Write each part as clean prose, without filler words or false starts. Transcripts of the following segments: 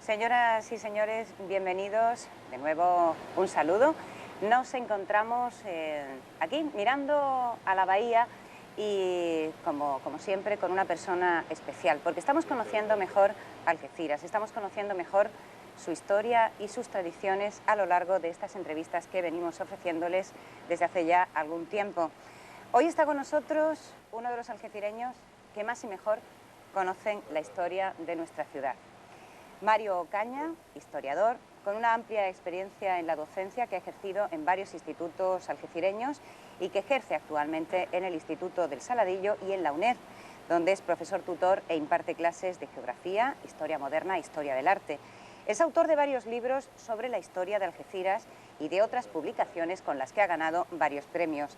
Señoras y señores, bienvenidos. De nuevo, un saludo. Nos encontramos aquí mirando a la bahía y, como siempre, con una persona especial, porque estamos conociendo mejor Algeciras, estamos conociendo mejor su historia y sus tradiciones a lo largo de estas entrevistas que venimos ofreciéndoles desde hace ya algún tiempo. Hoy está con nosotros uno de los algecireños que más y mejor conocen la historia de nuestra ciudad. Mario Ocaña, historiador, con una amplia experiencia en la docencia que ha ejercido en varios institutos algecireños y que ejerce actualmente en el Instituto del Saladillo y en la UNED, donde es profesor tutor e imparte clases de geografía, historia moderna e historia del arte. Es autor de varios libros sobre la historia de Algeciras y de otras publicaciones con las que ha ganado varios premios.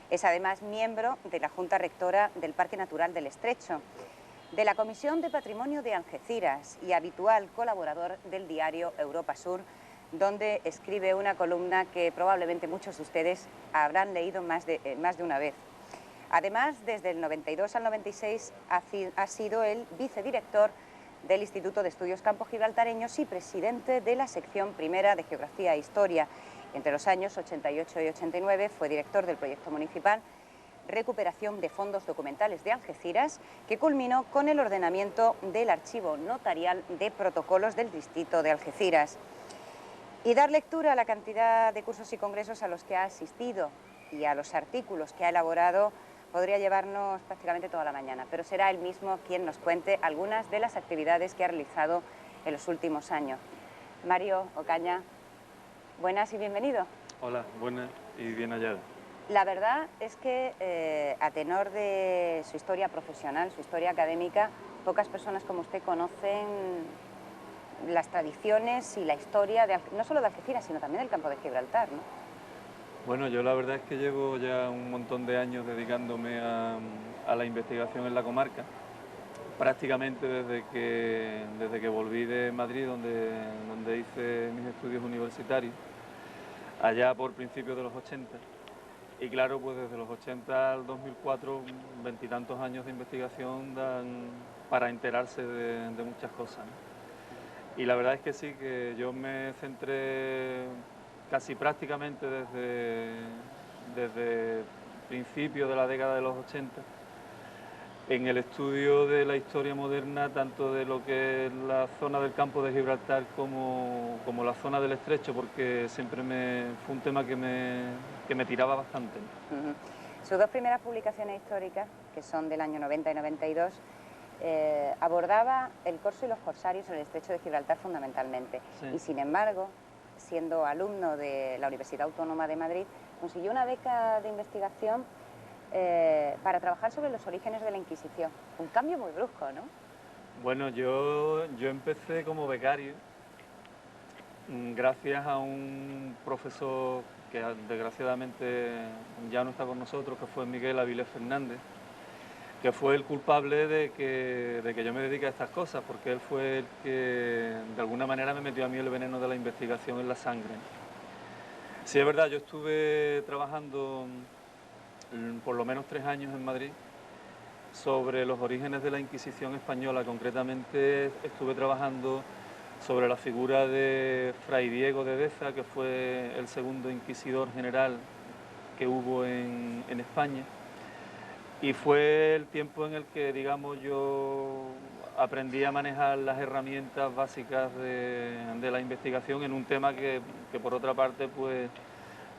Es además miembro de la Junta Rectora del Parque Natural del Estrecho, de la Comisión de Patrimonio de Algeciras y habitual colaborador del diario Europa Sur, donde escribe una columna que probablemente muchos de ustedes habrán leído más de una vez. Además, desde el 92 al 96 ha sido el vicedirector del Instituto de Estudios Campos Gibraltareños y presidente de la sección primera de Geografía e Historia. Entre los años 88 y 89 fue director del proyecto municipal Recuperación de Fondos Documentales de Algeciras, que culminó con el ordenamiento del archivo notarial de protocolos del distrito de Algeciras. Y dar lectura a la cantidad de cursos y congresos a los que ha asistido y a los artículos que ha elaborado podría llevarnos prácticamente toda la mañana, pero será él mismo quien nos cuente algunas de las actividades que ha realizado en los últimos años. Mario Ocaña, buenas y bienvenido. Hola, buenas y bien hallada. La verdad es que, a tenor de su historia profesional, su historia académica, pocas personas como usted conocen las tradiciones y la historia, no solo de Algeciras, sino también del campo de Gibraltar, ¿no? Bueno, yo la verdad es que llevo ya un montón de años dedicándome a la investigación en la comarca, prácticamente desde que volví de Madrid, donde hice mis estudios universitarios, allá por principios de los 80. Y claro, pues desde los 80 al 2004, veintitantos años de investigación dan para enterarse de muchas cosas, ¿no? Y la verdad es que sí, que yo me centré casi prácticamente desde principios de la década de los 80 en el estudio de la historia moderna, tanto de lo que es la zona del campo de Gibraltar como la zona del Estrecho, porque siempre fue un tema que me tiraba bastante. Sus dos primeras publicaciones históricas, que son del año 90 y 92, abordaba el corso y los corsarios en el Estrecho de Gibraltar fundamentalmente. Sí. Y sin embargo, siendo alumno de la Universidad Autónoma de Madrid, consiguió una beca de investigación para trabajar sobre los orígenes de la Inquisición. Un cambio muy brusco, ¿no? Bueno, yo empecé como becario gracias a un profesor que desgraciadamente ya no está con nosotros, que fue Miguel Avilés Fernández, que fue el culpable de que yo me dedique a estas cosas, porque él fue el que de alguna manera me metió a mí el veneno de la investigación en la sangre. Sí, es verdad, yo estuve trabajando por lo menos 3 años en Madrid sobre los orígenes de la Inquisición española. Concretamente estuve trabajando sobre la figura de Fray Diego de Deza, que fue el segundo inquisidor general que hubo en España. Y fue el tiempo en el que, digamos, yo aprendí a manejar las herramientas básicas de la investigación en un tema que por otra parte, pues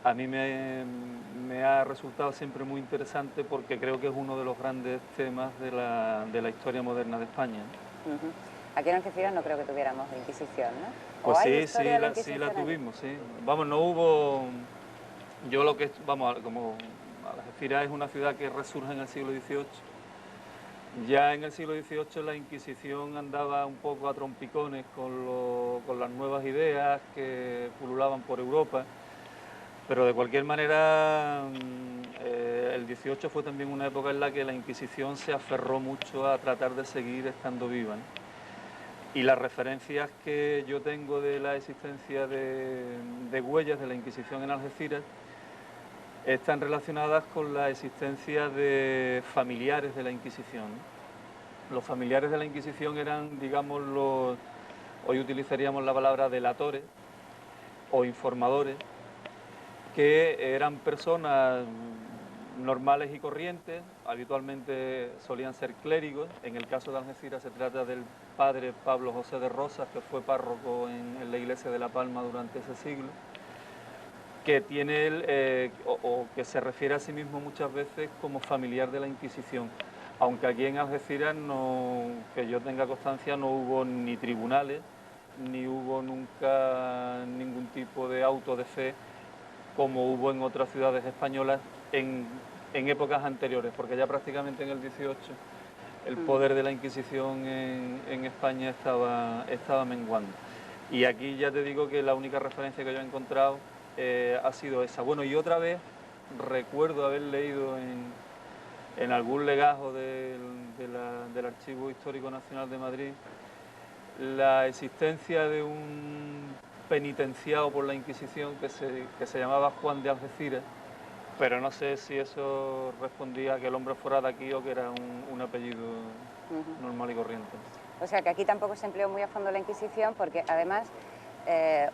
a mí me ha resultado siempre muy interesante, porque creo que es uno de los grandes temas de la historia moderna de España. Aquí en Algeciras no creo que tuviéramos la Inquisición, ¿no? Pues sí la tuvimos, sí. Vamos, no hubo... Yo lo que... Vamos, como Algeciras es una ciudad que resurge en el siglo XVIII, ya en el siglo XVIII la Inquisición andaba un poco a trompicones con las nuevas ideas que pululaban por Europa. Pero de cualquier manera, el 18 fue también una época en la que la Inquisición se aferró mucho a tratar de seguir estando viva, ¿no? Y las referencias que yo tengo de la existencia de huellas de la Inquisición en Algeciras están relacionadas con la existencia de familiares de la Inquisición, ¿no? Los familiares de la Inquisición eran, digamos, hoy utilizaríamos la palabra delatores o informadores, que eran personas normales y corrientes, habitualmente solían ser clérigos. En el caso de Algeciras se trata del padre Pablo José de Rosas, que fue párroco en la iglesia de La Palma durante ese siglo, que tiene o que se refiere a sí mismo muchas veces como familiar de la Inquisición, aunque aquí en Algeciras, no, que yo tenga constancia, no hubo ni tribunales, ni hubo nunca ningún tipo de auto de fe como hubo en otras ciudades españolas en épocas anteriores, porque ya prácticamente en el 18 el poder de la Inquisición en España estaba menguando. Y aquí ya te digo que la única referencia que yo he encontrado ha sido esa. Bueno, y otra vez recuerdo haber leído en algún legajo del Archivo Histórico Nacional de Madrid la existencia de un penitenciado por la Inquisición que se llamaba Juan de Algeciras, pero no sé si eso respondía a que el hombre fuera de aquí o que era un apellido normal y corriente. O sea que aquí tampoco se empleó muy a fondo la Inquisición, porque además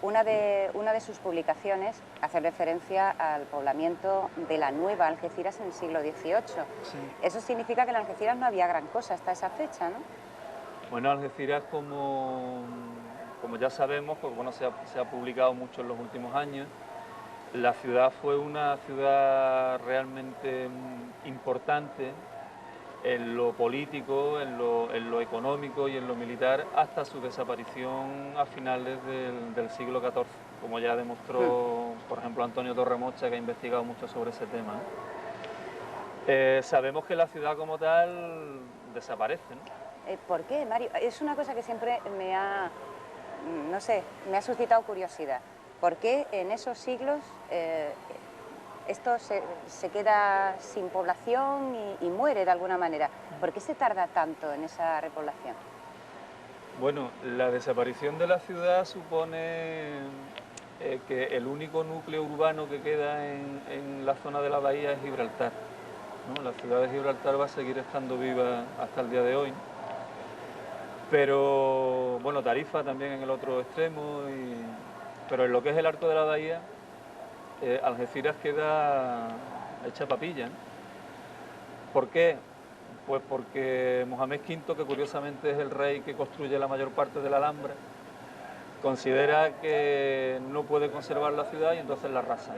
una de sus publicaciones hace referencia al poblamiento de la Nueva Algeciras en el siglo XVIII. Sí. Eso significa que en Algeciras no había gran cosa hasta esa fecha, ¿no? Bueno, Algeciras, como ya sabemos, pues bueno, se ha publicado mucho en los últimos años. La ciudad fue una ciudad realmente importante en lo político, en lo económico y en lo militar, hasta su desaparición a finales del siglo XIV, como ya demostró, por ejemplo, Antonio Torremocha, que ha investigado mucho sobre ese tema. Sabemos que la ciudad como tal desaparece, ¿no? ¿Por qué, Mario? Es una cosa que siempre no sé, me ha suscitado curiosidad. ¿Por qué en esos siglos esto se queda sin población y muere de alguna manera? ¿Por qué se tarda tanto en esa repoblación? Bueno, la desaparición de la ciudad supone que el único núcleo urbano que queda en la zona de la bahía es Gibraltar, ¿no? La ciudad de Gibraltar va a seguir estando viva hasta el día de hoy, pero bueno, Tarifa también en el otro extremo, pero en lo que es el arco de la bahía, Algeciras queda hecha papilla, ¿no? ¿Por qué? Pues porque Mohamed V, que curiosamente es el rey que construye la mayor parte de la Alhambra, considera que no puede conservar la ciudad y entonces la arrasa.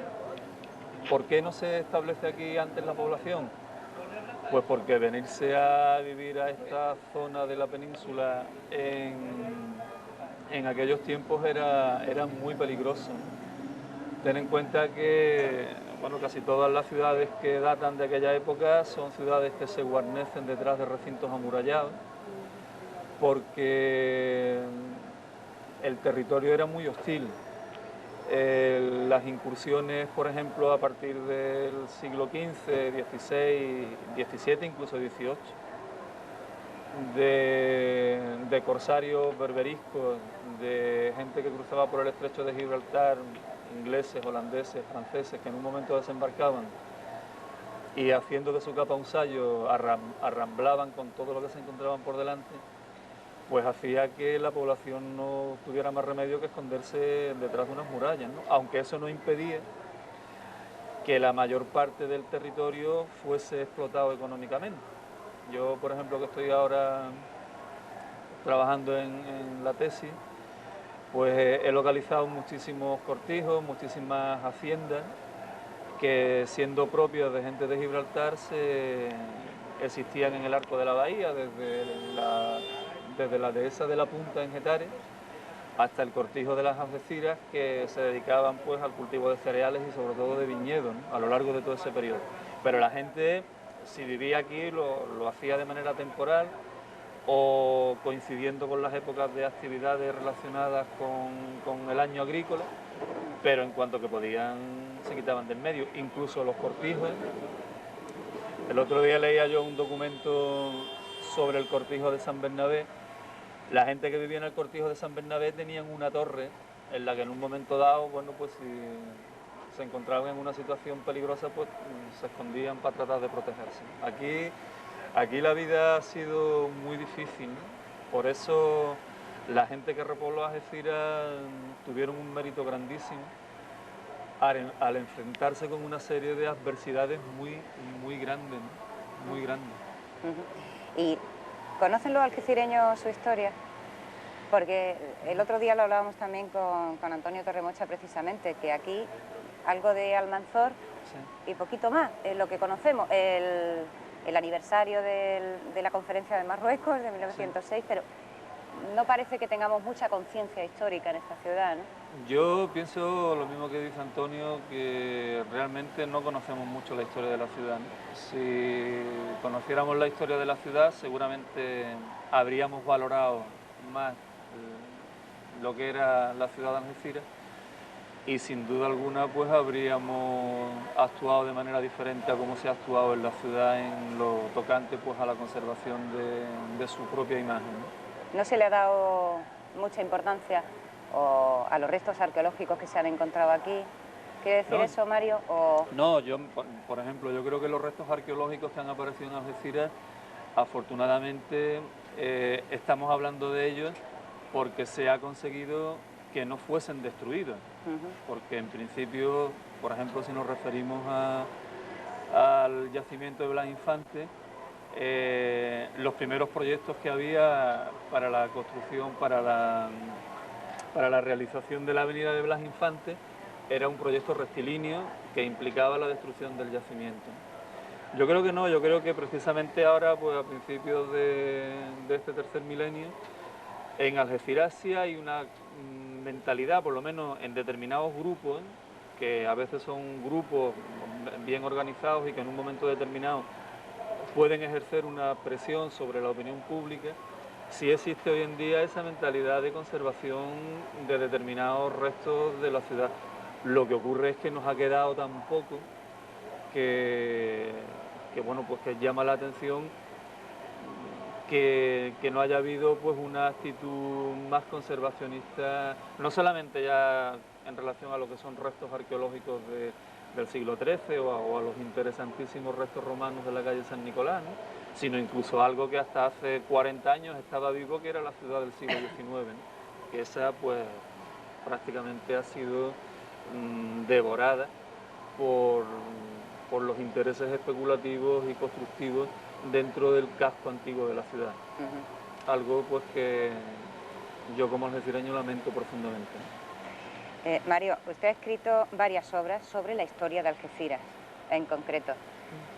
¿Por qué no se establece aquí antes la población? Pues porque venirse a vivir a esta zona de la península en aquellos tiempos era muy peligroso. Ten en cuenta que bueno, casi todas las ciudades que datan de aquella época son ciudades que se guarnecen detrás de recintos amurallados, porque el territorio era muy hostil. Las incursiones, por ejemplo, a partir del siglo XV, XVI, XVII, incluso XVIII, de corsarios berberiscos, de gente que cruzaba por el estrecho de Gibraltar, ingleses, holandeses, franceses, que en un momento desembarcaban y haciendo de su capa un sayo arramblaban con todo lo que se encontraban por delante, pues hacía que la población no tuviera más remedio que esconderse detrás de unas murallas, ¿no? Aunque eso no impedía que la mayor parte del territorio fuese explotado económicamente. Yo, por ejemplo, que estoy ahora trabajando en la tesis, pues he localizado muchísimos cortijos, muchísimas haciendas que, siendo propias de gente de Gibraltar, existían en el arco de la bahía, desde la dehesa de la Punta en Getares hasta el cortijo de las Algeciras, que se dedicaban pues al cultivo de cereales y sobre todo de viñedos, ¿no? A lo largo de todo ese periodo. Pero la gente, si vivía aquí, lo hacía de manera temporal o coincidiendo con las épocas de actividades relacionadas con el año agrícola, pero en cuanto que podían se quitaban del medio, incluso los cortijos. El otro día leía yo un documento sobre el cortijo de San Bernabé. La gente que vivía en el cortijo de San Bernabé tenían una torre en la que en un momento dado, bueno, pues si se encontraban en una situación peligrosa, pues se escondían para tratar de protegerse. Aquí la vida ha sido muy difícil, ¿no? Por eso la gente que repobló Algeciras tuvieron un mérito grandísimo al enfrentarse con una serie de adversidades muy grandes, ¿no? Muy grandes. ¿Y conocen los algecireños su historia? Porque el otro día lo hablábamos también con Antonio Torremocha precisamente, que aquí algo de Almanzor y poquito más, es lo que conocemos, el aniversario de la conferencia de Marruecos de 1906, pero no parece que tengamos mucha conciencia histórica en esta ciudad, ¿no? Yo pienso lo mismo que dice Antonio, que realmente no conocemos mucho la historia de la ciudad, ¿no? Si conociéramos la historia de la ciudad, seguramente habríamos valorado más lo que era la ciudad de Algeciras y sin duda alguna pues habríamos actuado de manera diferente a como se ha actuado en la ciudad en lo tocante pues a la conservación de su propia imagen, ¿no? ¿No se le ha dado mucha importancia a los restos arqueológicos que se han encontrado aquí? ¿Quiere decir eso, Mario? No, yo, por ejemplo, yo creo que los restos arqueológicos que han aparecido en Algeciras, afortunadamente estamos hablando de ellos porque se ha conseguido que no fuesen destruidos. Porque en principio, por ejemplo, si nos referimos al yacimiento de Blas Infante, los primeros proyectos que había para la construcción, para la realización de la avenida de Blas Infante, era un proyecto rectilíneo que implicaba la destrucción del yacimiento. Yo creo que no, yo creo que precisamente ahora, pues a principios de este tercer milenio, en Algeciras sí hay una mentalidad, por lo menos en determinados grupos, que a veces son grupos bien organizados y que en un momento determinado pueden ejercer una presión sobre la opinión pública. Sí existe hoy en día esa mentalidad de conservación de determinados restos de la ciudad. Lo que ocurre es que nos ha quedado tan poco que bueno, pues que llama la atención que no haya habido pues una actitud más conservacionista, no solamente ya en relación a lo que son restos arqueológicos del siglo XIII o a los interesantísimos restos romanos de la calle San Nicolás, ¿no? Sino incluso algo que hasta hace 40 años estaba vivo, que era la ciudad del siglo XIX, ¿no? Que esa pues prácticamente ha sido devorada por los intereses especulativos y constructivos dentro del casco antiguo de la ciudad. Algo pues que yo como algecireño lamento profundamente. Mario, usted ha escrito varias obras sobre la historia de Algeciras, en concreto.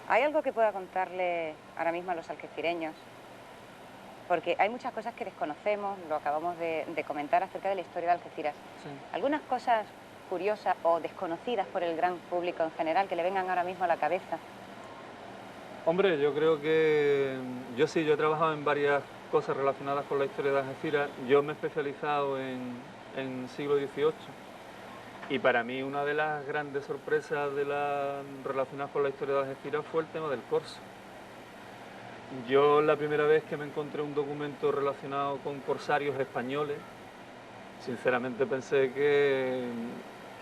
¿Hay algo que pueda contarle ahora mismo a los algecireños? Porque hay muchas cosas que desconocemos, lo acabamos de comentar acerca de la historia de Algeciras. Sí. Algunas cosas curiosas o desconocidas por el gran público en general que le vengan ahora mismo a la cabeza. Hombre, yo creo que yo he trabajado en varias cosas relacionadas con la historia de Algeciras. Yo me he especializado en siglo XVIII y para mí una de las grandes sorpresas relacionadas con la historia de Algeciras fue el tema del corso. Yo la primera vez que me encontré un documento relacionado con corsarios españoles, sinceramente pensé que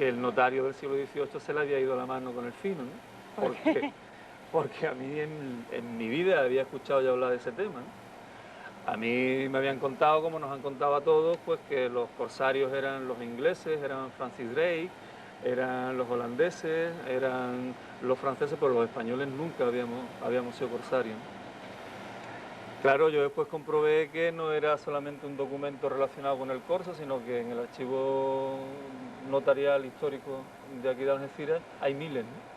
el notario del siglo XVIII se le había ido la mano con el fino, ¿no? Porque a mí en mi vida había escuchado ya hablar de ese tema, ¿no? A mí me habían contado, como nos han contado a todos, pues que los corsarios eran los ingleses, eran Francis Drake, eran los holandeses, eran los franceses, pero los españoles nunca habíamos sido corsarios, ¿no? Claro, yo después comprobé que no era solamente un documento relacionado con el corso, sino que en el archivo notarial histórico de aquí de Algeciras hay miles, ¿no?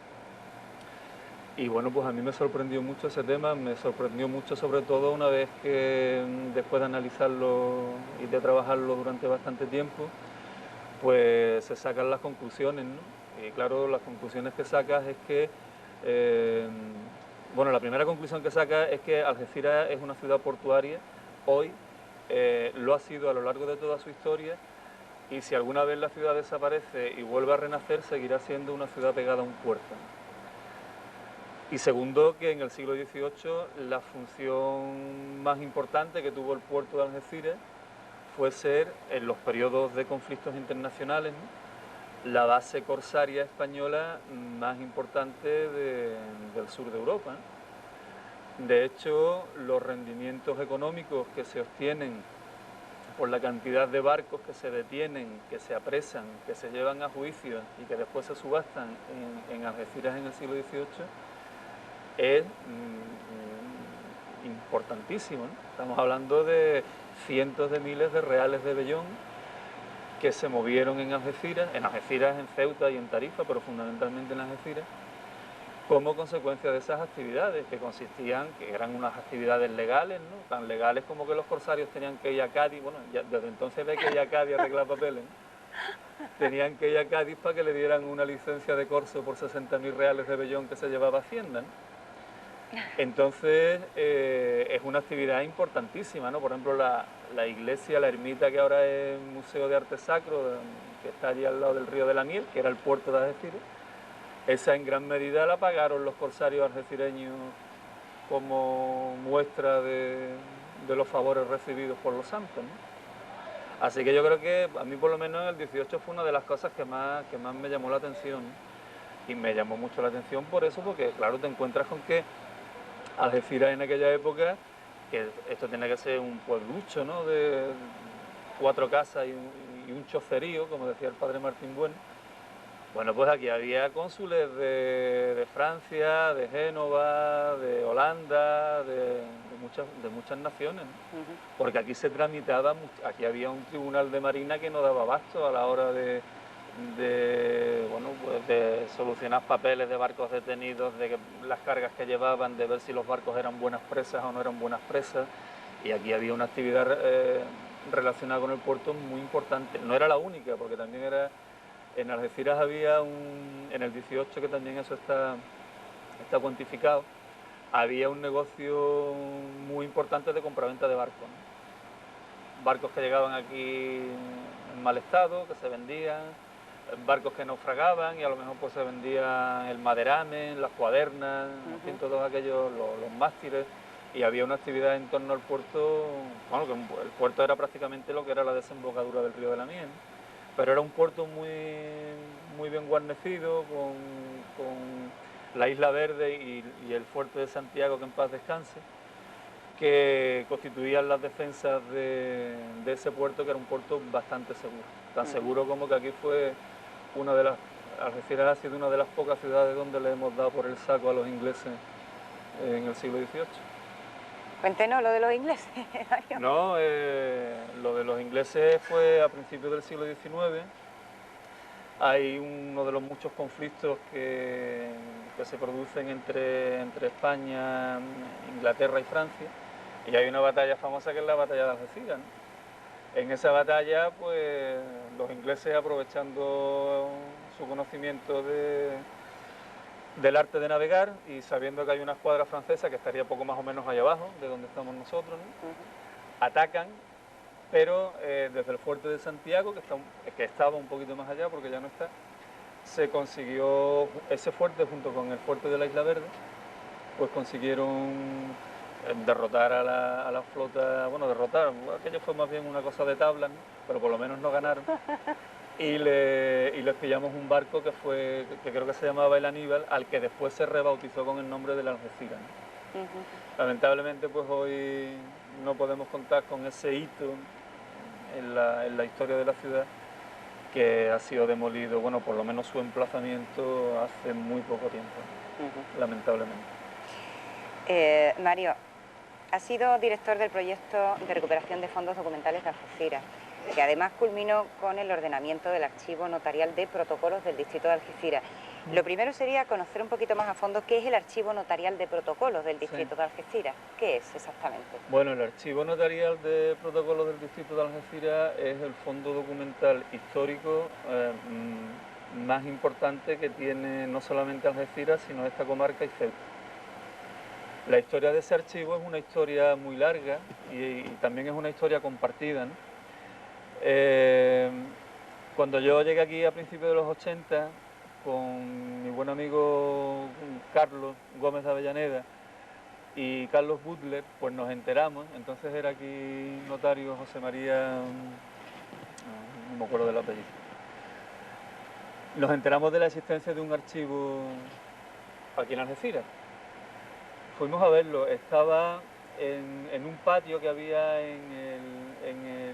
Y bueno, pues a mí me sorprendió mucho ese tema, me sorprendió mucho sobre todo una vez que después de analizarlo y de trabajarlo durante bastante tiempo, pues se sacan las conclusiones, ¿no? Y claro, las conclusiones que sacas es que bueno, la primera conclusión que saca es que Algeciras es una ciudad portuaria, hoy lo ha sido a lo largo de toda su historia, y si alguna vez la ciudad desaparece y vuelve a renacer, seguirá siendo una ciudad pegada a un puerto. Y segundo, que en el siglo XVIII la función más importante que tuvo el puerto de Algeciras fue ser, en los periodos de conflictos internacionales, ¿no?, la base corsaria española más importante del sur de Europa, ¿no? De hecho, los rendimientos económicos que se obtienen por la cantidad de barcos que se detienen, que se apresan, que se llevan a juicio y que después se subastan en Algeciras en el siglo XVIII, es importantísimo, ¿no? Estamos hablando de cientos de miles de reales de vellón que se movieron en Algeciras, en Ceuta y en Tarifa, pero fundamentalmente en Algeciras, como consecuencia de esas actividades que consistían, que eran unas actividades legales, ¿no? Tan legales como que los corsarios tenían que ir a Cádiz, bueno, ya desde entonces hay que ir a Cádiz a arreglar papeles, ¿no? Tenían que ir a Cádiz para que le dieran una licencia de corso por 60.000 reales de vellón que se llevaba a Hacienda, ¿no? Entonces es una actividad importantísima, ¿no? Por ejemplo, la iglesia, la ermita que ahora es Museo de Arte Sacro, que está allí al lado del río de la Miel, que era el puerto de Algeciras, esa en gran medida la pagaron los corsarios algecireños como muestra de los favores recibidos por los santos, ¿no? Así que yo creo que a mí por lo menos el 18 fue una de las cosas que más me llamó la atención, ¿no? Y me llamó mucho la atención por eso, porque claro, te encuentras con que Algeciras en aquella época, que esto tiene que ser un pueblucho, ¿no? De 4 casas y un chocerío, como decía el padre Martín Bueno. Bueno, pues aquí había cónsules de Francia, de Génova, de Holanda, de muchas naciones, ¿no? Porque aquí se tramitaba, aquí había un tribunal de marina que no daba abasto a la hora de solucionar papeles de barcos detenidos, de las cargas que llevaban, de ver si los barcos eran buenas presas o no eran buenas presas. Y aquí había una actividad relacionada con el puerto muy importante. No era la única, porque también era... En Algeciras había en el 18, que también eso está cuantificado, había un negocio muy importante de compraventa de barcos, ¿no? Barcos que llegaban aquí en mal estado, que se vendían, barcos que naufragaban y a lo mejor pues se vendían el maderamen, las cuadernas, en fin, todos aquellos, los mástiles, y había una actividad en torno al puerto, bueno, que el puerto era prácticamente lo que era la desembocadura del río de la Miel, pero era un puerto muy bien guarnecido, con la Isla Verde y el fuerte de Santiago, que en paz descanse, que constituían las defensas de ese puerto, que era un puerto bastante seguro. Tan seguro como que aquí fue una de las... Algeciras ha sido una de las pocas ciudades donde le hemos dado por el saco a los ingleses en el siglo XVIII. Cuéntenos lo de los ingleses. No, lo de los ingleses fue a principios del siglo XIX. Hay uno de los muchos conflictos que se producen entre España, Inglaterra y Francia, y hay una batalla famosa que es la batalla de Algeciras, ¿no? En esa batalla, pues los ingleses, aprovechando su conocimiento del arte de navegar y sabiendo que hay una escuadra francesa que estaría poco más o menos allá abajo, de donde estamos nosotros, ¿no? Atacan, pero desde el fuerte de Santiago, que estaba un poquito más allá porque ya no está, se consiguió ese fuerte junto con el fuerte de la Isla Verde, pues consiguieron derrotar a la flota, bueno, aquello fue más bien una cosa de tablas, ¿no? Pero por lo menos no ganaron. Y les pillamos un barco que creo que se llamaba el Aníbal, al que después se rebautizó con el nombre del Algeciras, ¿no? Lamentablemente, pues hoy no podemos contar con ese hito en la historia de la ciudad, que ha sido demolido, bueno, por lo menos su emplazamiento hace muy poco tiempo, lamentablemente. Mario, ha sido director del proyecto de recuperación de fondos documentales de Algeciras, que además culminó con el ordenamiento del archivo notarial de protocolos del distrito de Algeciras. Lo primero sería conocer un poquito más a fondo qué es el archivo notarial de protocolos del distrito de Algeciras. ¿Qué es exactamente? Bueno, el archivo notarial de protocolos del distrito de Algeciras es el fondo documental histórico más importante que tiene no solamente Algeciras, sino esta comarca y Ceuta. La historia de ese archivo es una historia muy larga y también es una historia compartida, ¿no? Cuando yo llegué aquí a principios de los 80, con mi buen amigo Carlos Gómez de Avellaneda y Carlos Butler, pues nos enteramos. Entonces era aquí notario José María, no me acuerdo del apellido. Nos enteramos de la existencia de un archivo aquí en Algeciras. Fuimos a verlo, estaba en un patio que había en el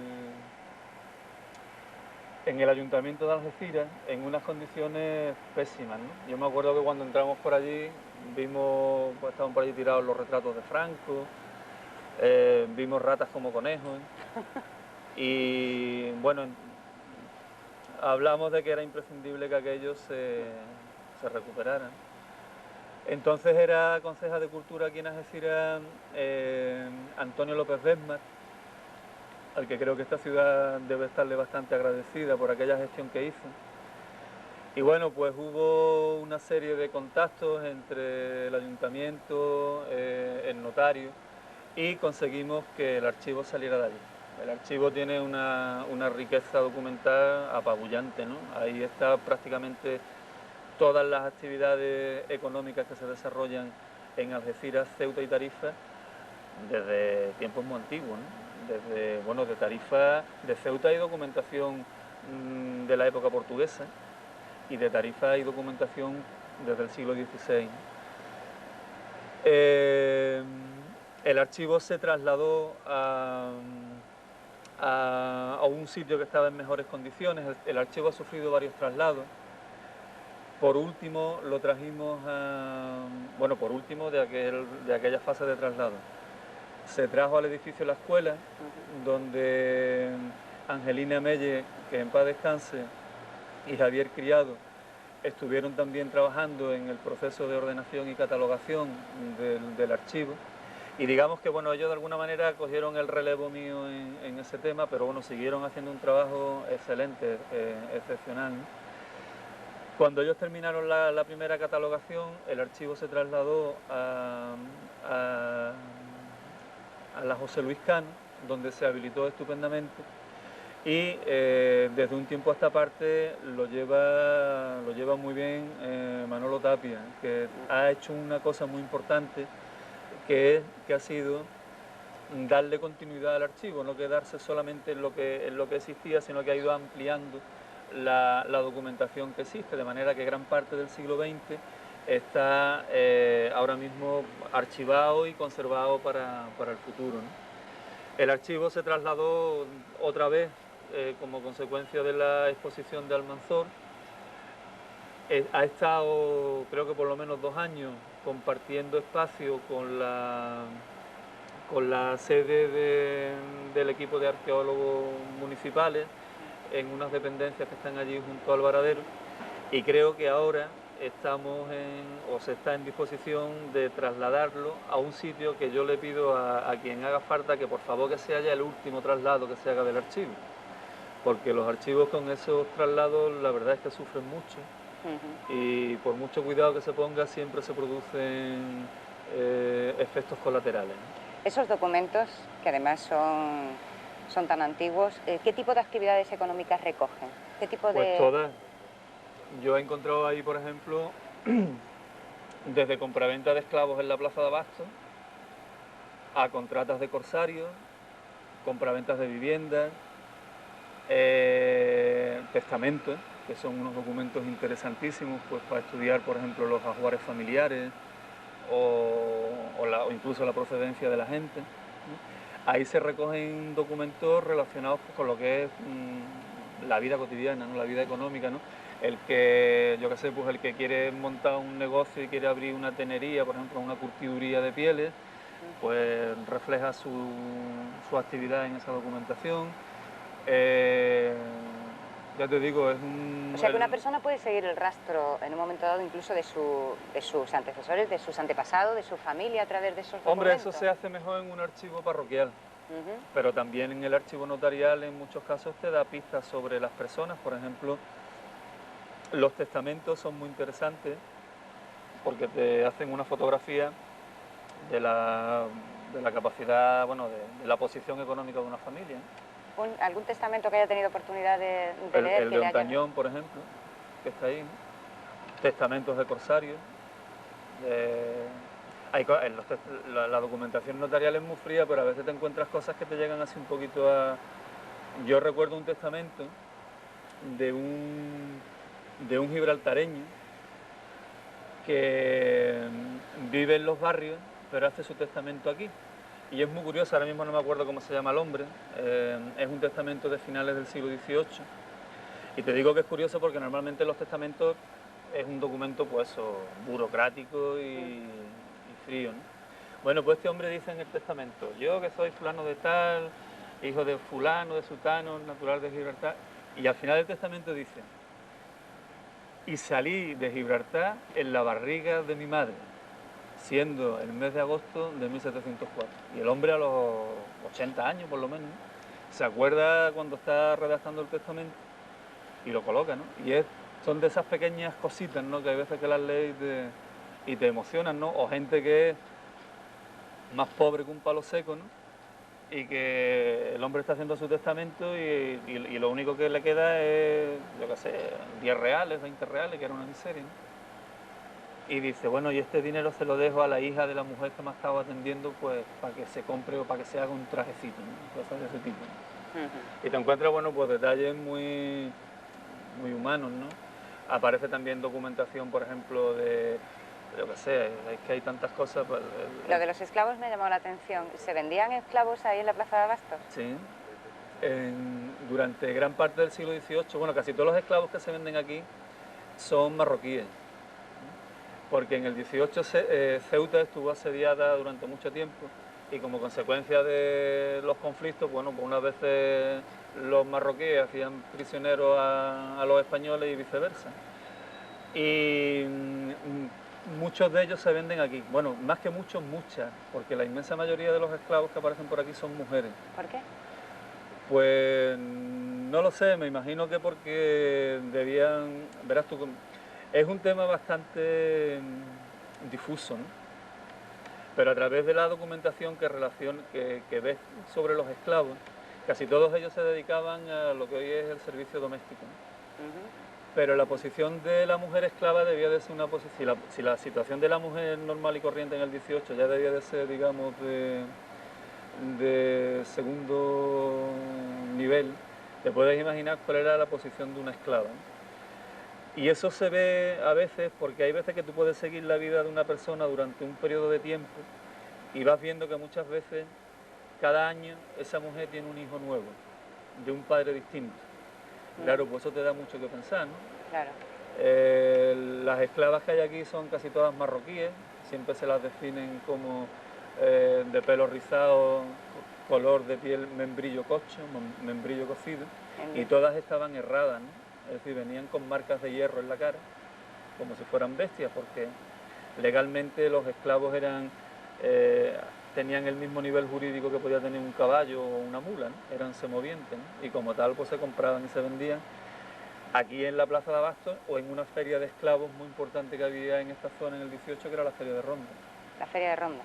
en el Ayuntamiento de Algeciras en unas condiciones pésimas, ¿no? Yo me acuerdo que cuando entramos por allí vimos, pues estaban por allí tirados los retratos de Franco, vimos ratas como conejos y bueno, hablamos de que era imprescindible que aquello se recuperara. Entonces era concejal de Cultura aquí en Algeciras Antonio López Besmar, al que creo que esta ciudad debe estarle bastante agradecida por aquella gestión que hizo. Y bueno, pues hubo una serie de contactos entre el ayuntamiento, el notario, y conseguimos que el archivo saliera de allí. El archivo tiene una riqueza documental apabullante, ¿no? Ahí está prácticamente todas las actividades económicas que se desarrollan en Algeciras, Ceuta y Tarifa desde tiempos muy antiguos, ¿no? Desde, bueno, de Tarifa, de Ceuta hay documentación de la época portuguesa y de Tarifa hay documentación desde el siglo XVI. El archivo se trasladó a un sitio que estaba en mejores condiciones. El archivo ha sufrido varios traslados. Por último lo trajimos bueno, por último de aquella fase de traslado. Se trajo al edificio La Escuela, donde Angelina Melle, que en paz descanse, y Javier Criado estuvieron también trabajando en el proceso de ordenación y catalogación del archivo. Y digamos que bueno, ellos de alguna manera cogieron el relevo mío en ese tema, pero bueno, siguieron haciendo un trabajo excelente, excepcional, ¿no? Cuando ellos terminaron la primera catalogación, el archivo se trasladó a la José Luis Cano, donde se habilitó estupendamente, y desde un tiempo a esta parte lo lleva muy bien Manolo Tapia, que ha hecho una cosa muy importante, que ha sido darle continuidad al archivo, no quedarse solamente en lo que existía, sino que ha ido ampliando la documentación que existe, de manera que gran parte del siglo XX está ahora mismo archivado y conservado para el futuro, ¿no? El archivo se trasladó otra vez como consecuencia de la exposición de Almanzor. Ha estado, creo que por lo menos 2 años, compartiendo espacio con la sede del equipo de arqueólogos municipales en unas dependencias que están allí junto al Varadero, y creo que ahora se está en disposición de trasladarlo a un sitio que yo le pido a quien haga falta que por favor que sea ya el último traslado que se haga del archivo, porque los archivos con esos traslados la verdad es que sufren mucho y por mucho cuidado que se ponga siempre se producen efectos colaterales, ¿no? Esos documentos, que además son tan antiguos, ¿qué tipo de actividades económicas recogen? ¿Qué tipo de...? Pues todas. Yo he encontrado ahí, por ejemplo, desde compraventa de esclavos en la Plaza de Abasto, a contratas de corsarios, compraventas de viviendas, testamentos, que son unos documentos interesantísimos pues, para estudiar, por ejemplo, los ajuares familiares o incluso la procedencia de la gente, ¿no? Ahí se recogen documentos relacionados pues, con lo que es la vida cotidiana, ¿no? La vida económica, ¿no? El que, yo qué sé, pues el que quiere montar un negocio y quiere abrir una tenería, por ejemplo, una curtiduría de pieles, pues refleja su actividad en esa documentación. Ya te digo, es un... O sea que una persona puede seguir el rastro en un momento dado incluso de sus antecesores, de sus antepasados, de su familia a través de esos documentos. Hombre, eso se hace mejor en un archivo parroquial, pero también en el archivo notarial en muchos casos te da pistas sobre las personas. Por ejemplo, los testamentos son muy interesantes porque te hacen una fotografía de la capacidad, bueno, de la posición económica de una familia. ¿Algún testamento que haya tenido oportunidad de leer? El de Ontañón, por ejemplo, que está ahí, ¿no? Testamentos de corsarios. La documentación notarial es muy fría, pero a veces te encuentras cosas que te llegan así un poquito a... Yo recuerdo un testamento de un gibraltareño que vive en los barrios, pero hace su testamento aquí. Y es muy curioso, ahora mismo no me acuerdo cómo se llama el hombre, es un testamento de finales del siglo XVIII, Y te digo que es curioso porque normalmente los testamentos es un documento pues burocrático y frío, ¿no? Bueno, pues este hombre dice en el testamento: yo que soy fulano de tal, hijo de fulano, de sutano, natural de Gibraltar, y al final del testamento dice: y salí de Gibraltar en la barriga de mi madre, siendo el mes de agosto de 1704. Y el hombre a los 80 años, por lo menos, ¿no?, se acuerda cuando está redactando el testamento y lo coloca, ¿no? Son de esas pequeñas cositas, ¿no?, que hay veces que las lees y te emocionan, ¿no? O gente que es más pobre que un palo seco, ¿no?, y que el hombre está haciendo su testamento y lo único que le queda es, yo qué sé, 10 reales, 20 reales, que era una miseria, ¿no? Y dice: bueno, y este dinero se lo dejo a la hija de la mujer que me ha estado atendiendo, pues para que se compre o para que se haga un trajecito, ¿no?, cosas de ese tipo, ¿no? Y te encuentras, bueno, pues detalles muy, muy humanos, ¿no? Aparece también documentación, por ejemplo, yo qué sé, es que hay tantas cosas. Pues, Lo de los esclavos me llamó la atención. ¿Se vendían esclavos ahí en la Plaza de Abastos? Sí. Durante gran parte del siglo XVIII, bueno, casi todos los esclavos que se venden aquí son marroquíes, porque en el 18 Ceuta estuvo asediada durante mucho tiempo y como consecuencia de los conflictos, bueno, pues unas veces los marroquíes hacían prisioneros a los españoles y viceversa. Y muchos de ellos se venden aquí. Bueno, más que muchos, muchas, porque la inmensa mayoría de los esclavos que aparecen por aquí son mujeres. ¿Por qué? Pues no lo sé, me imagino que porque debían, verás tú, es un tema bastante difuso, ¿no? Pero a través de la documentación que ves sobre los esclavos, casi todos ellos se dedicaban a lo que hoy es el servicio doméstico, ¿no? Pero la posición de la mujer esclava debía de ser una posición, si la situación de la mujer normal y corriente en el 18 ya debía de ser, digamos, de segundo nivel, te puedes imaginar cuál era la posición de una esclava, ¿no? Y eso se ve a veces porque hay veces que tú puedes seguir la vida de una persona durante un periodo de tiempo y vas viendo que muchas veces, cada año, esa mujer tiene un hijo nuevo, de un padre distinto. Claro, pues eso te da mucho que pensar, ¿no? Claro. Las esclavas que hay aquí son casi todas marroquíes, siempre se las definen como de pelo rizado, color de piel membrillo cocho, membrillo cocido, y todas estaban erradas, ¿no? Es decir, venían con marcas de hierro en la cara, como si fueran bestias, porque legalmente los esclavos tenían el mismo nivel jurídico que podía tener un caballo o una mula, ¿no? Eran semovientes, ¿no? Y como tal pues se compraban y se vendían aquí en la Plaza de Abastos o en una feria de esclavos muy importante que había en esta zona en el 18, que era la Feria de Ronda. La Feria de Ronda.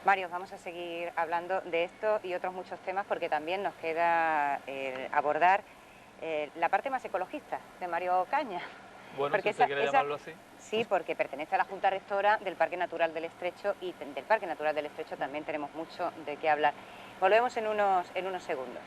Mario, vamos a seguir hablando de esto y otros muchos temas porque también nos queda abordar la parte más ecologista de Mario Caña. Bueno, porque si usted quiere llamarlo así. Sí, porque pertenece a la Junta Rectora del Parque Natural del Estrecho y del Parque Natural del Estrecho también tenemos mucho de qué hablar. Volvemos en unos segundos.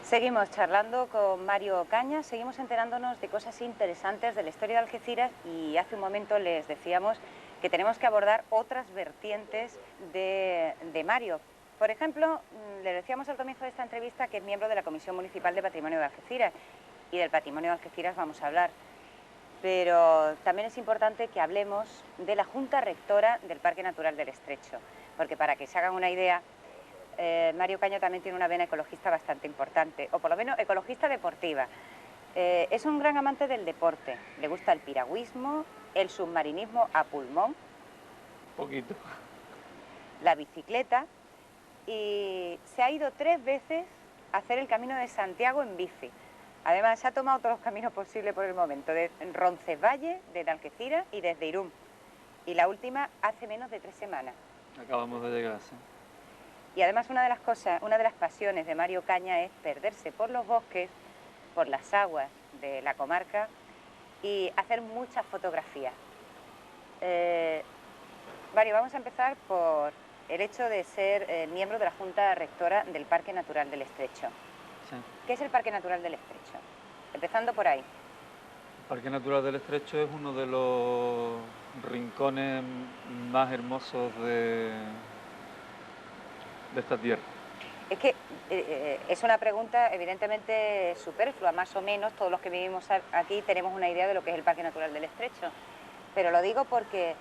Seguimos charlando con Mario Caña, seguimos enterándonos de cosas interesantes de la historia de Algeciras y hace un momento les decíamos que tenemos que abordar otras vertientes de Mario. Por ejemplo, le decíamos al comienzo de esta entrevista que es miembro de la Comisión Municipal de Patrimonio de Algeciras y del patrimonio de Algeciras vamos a hablar. Pero también es importante que hablemos de la Junta Rectora del Parque Natural del Estrecho, porque para que se hagan una idea, Mario Caña también tiene una vena ecologista bastante importante, o por lo menos ecologista deportiva. Es un gran amante del deporte, le gusta el piragüismo, el submarinismo a pulmón. Poquito. La bicicleta y se ha ido 3 veces a hacer el Camino de Santiago en bici. Además, se ha tomado todos los caminos posibles por el momento, de Roncesvalles, desde Algeciras y desde Irún. Y la última hace menos de 3 semanas. Acabamos de llegar, sí. Y además una de las cosas, una de las pasiones de Mario Caña es perderse por los bosques, por las aguas de la comarca y hacer muchas fotografías. Mario, vamos a empezar por el hecho de ser miembro de la Junta Rectora del Parque Natural del Estrecho. Sí. ¿Qué es el Parque Natural del Estrecho? Empezando por ahí. El Parque Natural del Estrecho es uno de los rincones más hermosos de esta tierra. Es que es una pregunta evidentemente superflua, más o menos todos los que vivimos aquí tenemos una idea de lo que es el Parque Natural del Estrecho, pero lo digo porque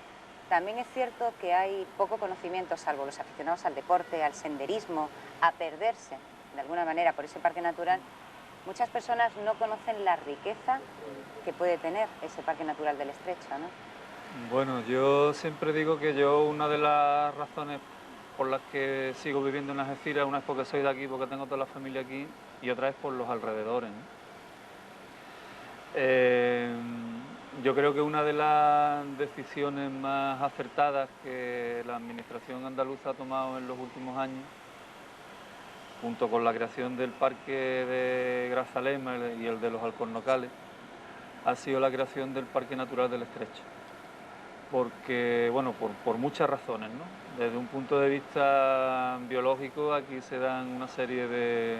también es cierto que hay poco conocimiento, salvo los aficionados al deporte, al senderismo, a perderse de alguna manera por ese parque natural. Muchas personas no conocen la riqueza que puede tener ese Parque Natural del Estrecho, ¿no? Bueno, yo siempre digo que yo una de las razones por las que sigo viviendo en Algeciras, una es porque soy de aquí, porque tengo toda la familia aquí, y otra es por los alrededores, ¿no? Yo creo que una de las decisiones más acertadas que la administración andaluza ha tomado en los últimos años, junto con la creación del parque de Grazalema y el de los Alcornocales, ha sido la creación del Parque Natural del Estrecho. Porque, bueno, por muchas razones, ¿no? Desde un punto de vista biológico, aquí se dan una serie de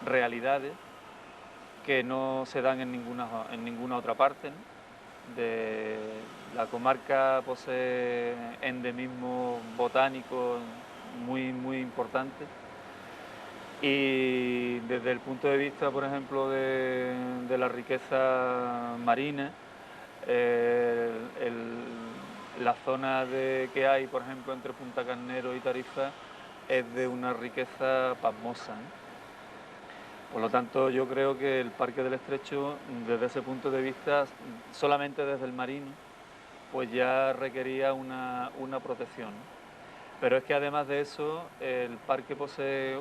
realidades que no se dan en ninguna otra parte, ¿no? La comarca posee endemismos botánicos muy importantes y desde el punto de vista, por ejemplo, de la riqueza marina, la zona que hay, por ejemplo, entre Punta Carnero y Tarifa es de una riqueza pasmosa, ¿no? Por lo tanto, yo creo que el Parque del Estrecho, desde ese punto de vista, solamente desde el marino, pues ya requería una protección, ¿no? Pero es que además de eso, el parque posee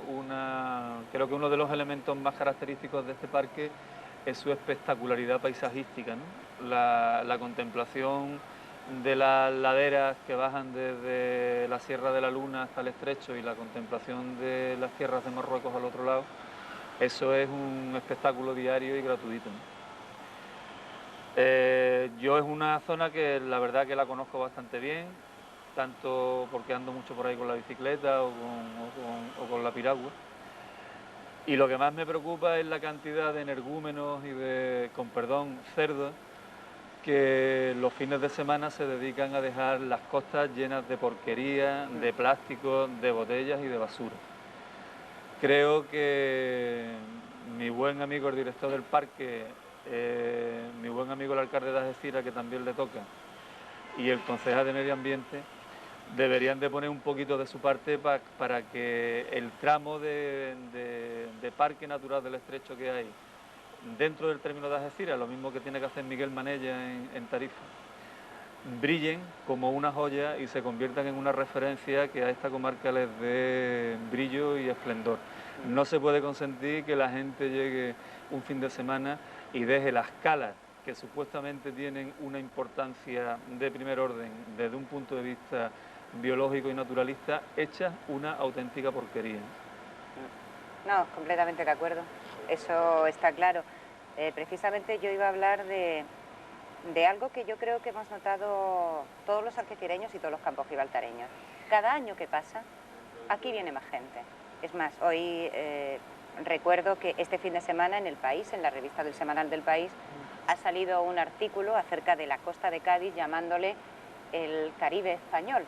creo que uno de los elementos más característicos de este parque es su espectacularidad paisajística, ¿no? La contemplación de las laderas que bajan desde la Sierra de la Luna hasta el Estrecho y la contemplación de las tierras de Marruecos al otro lado, eso es un espectáculo diario y gratuito, ¿no? Yo es una zona que la verdad que la conozco bastante bien, tanto porque ando mucho por ahí con la bicicleta o con la piragua. Y lo que más me preocupa es la cantidad de energúmenos y cerdos, que los fines de semana se dedican a dejar las costas llenas de porquería, de plástico, de botellas y de basura. Creo que mi buen amigo, el director del parque, mi buen amigo el alcalde de Algeciras, que también le toca, y el concejal de Medio Ambiente, deberían de poner un poquito de su parte para que el tramo de Parque Natural del Estrecho que hay dentro del término de Algeciras, lo mismo que tiene que hacer Miguel Manella en Tarifa, brillen como una joya y se conviertan en una referencia que a esta comarca les dé brillo y esplendor. No se puede consentir que la gente llegue un fin de semana y deje las calas que supuestamente tienen una importancia de primer orden desde un punto de vista biológico y naturalista, hechas una auténtica porquería. No, completamente de acuerdo, eso está claro. Precisamente yo iba a hablar de algo que yo creo que hemos notado todos los algecireños y todos los campos gibraltareños. Cada año que pasa, aquí viene más gente. Es más, hoy recuerdo que este fin de semana en El País, en la revista del Semanal del País, ha salido un artículo acerca de la costa de Cádiz llamándole el Caribe español.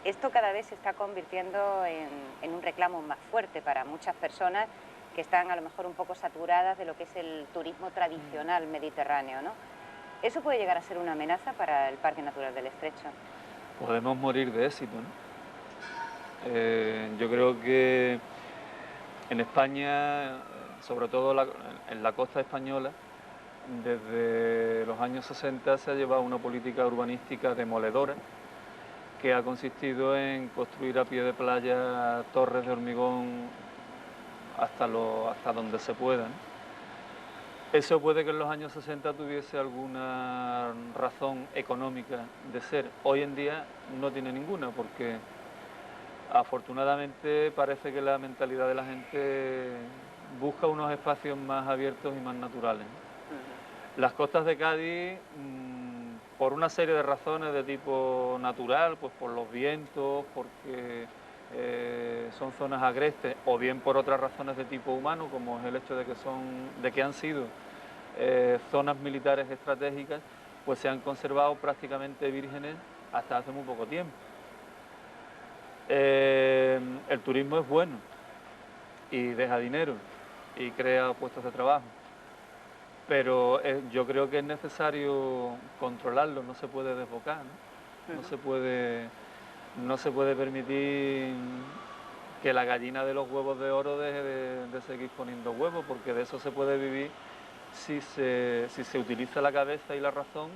Esto cada vez se está convirtiendo en un reclamo más fuerte para muchas personas que están a lo mejor un poco saturadas de lo que es el turismo tradicional mediterráneo, ¿no? ¿Eso puede llegar a ser una amenaza para el Parque Natural del Estrecho? Podemos morir de éxito, ¿no? Yo creo que en España, sobre todo en la costa española, desde los años 60 se ha llevado una política urbanística demoledora que ha consistido en construir a pie de playa torres de hormigón hasta donde se pueda, ¿no? Eso puede que en los años 60 tuviese alguna razón económica de ser. Hoy en día no tiene ninguna, porque afortunadamente parece que la mentalidad de la gente busca unos espacios más abiertos y más naturales. Las costas de Cádiz, por una serie de razones de tipo natural, pues por los vientos, porque son zonas agrestes, o bien por otras razones de tipo humano, como es el hecho de que han sido zonas militares estratégicas, pues se han conservado prácticamente vírgenes hasta hace muy poco tiempo. El turismo es bueno y deja dinero y crea puestos de trabajo, pero yo creo que es necesario controlarlo, no se puede desbocar, ¿no? No se puede permitir que la gallina de los huevos de oro deje de seguir poniendo huevos, porque de eso se puede vivir si se utiliza la cabeza y la razón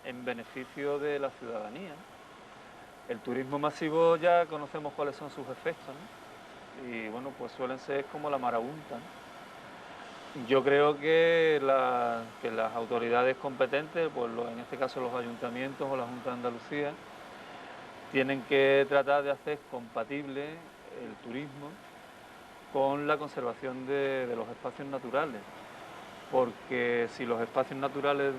en beneficio de la ciudadanía. El turismo masivo ya conocemos cuáles son sus efectos, ¿no? Y bueno, pues suelen ser como la marabunta, ¿no? Yo creo que las autoridades competentes, pues en este caso los ayuntamientos o la Junta de Andalucía, tienen que tratar de hacer compatible el turismo con la conservación de los espacios naturales, porque si los espacios naturales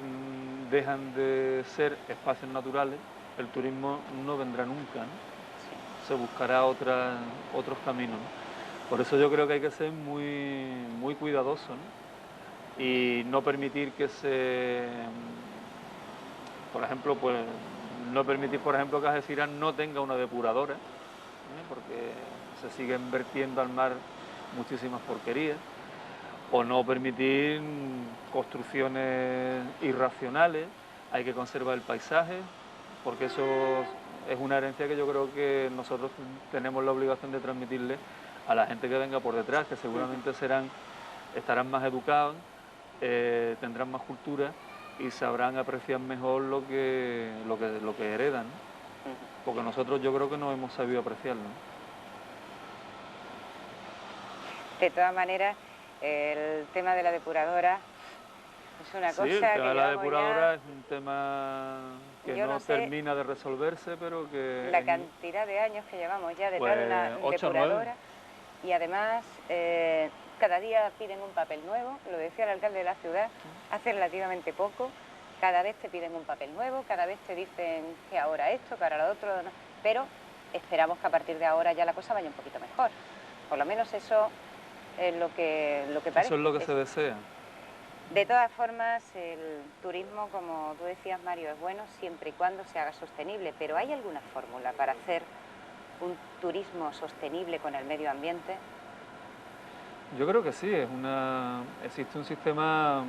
dejan de ser espacios naturales, el turismo no vendrá nunca, ¿no? Se buscará otros caminos, ¿no? Por eso yo creo que hay que ser muy cuidadoso, ¿no? Y no permitir por ejemplo, pues no permitir, por ejemplo, que Algeciras no tenga una depuradora, porque se siguen vertiendo al mar muchísimas porquerías, o no permitir construcciones irracionales. Hay que conservar el paisaje, porque eso es una herencia que yo creo que nosotros tenemos la obligación de transmitirle a la gente que venga por detrás, que seguramente estarán más educados, tendrán más cultura y sabrán apreciar mejor lo que heredan, ¿no? Porque nosotros yo creo que no hemos sabido apreciarlo, ¿no? De todas maneras, el tema de la depuradora es una cosa que el tema de la depuradora ya... es un tema que Yo no no sé termina de resolverse, pero que... la cantidad de años que llevamos ya detrás pues, de una 8 o 9. depuradora y además cada día piden un papel nuevo, lo decía el alcalde de la ciudad, hace relativamente poco, cada vez te piden un papel nuevo, cada vez te dicen que ahora esto, que ahora lo otro, no, pero esperamos que a partir de ahora ya la cosa vaya un poquito mejor, por lo menos eso es lo que parece. Eso es lo que se desea. De todas formas, el turismo, como tú decías, Mario, es bueno siempre y cuando se haga sostenible, pero ¿hay alguna fórmula para hacer un turismo sostenible con el medio ambiente? Yo creo que sí, existe un sistema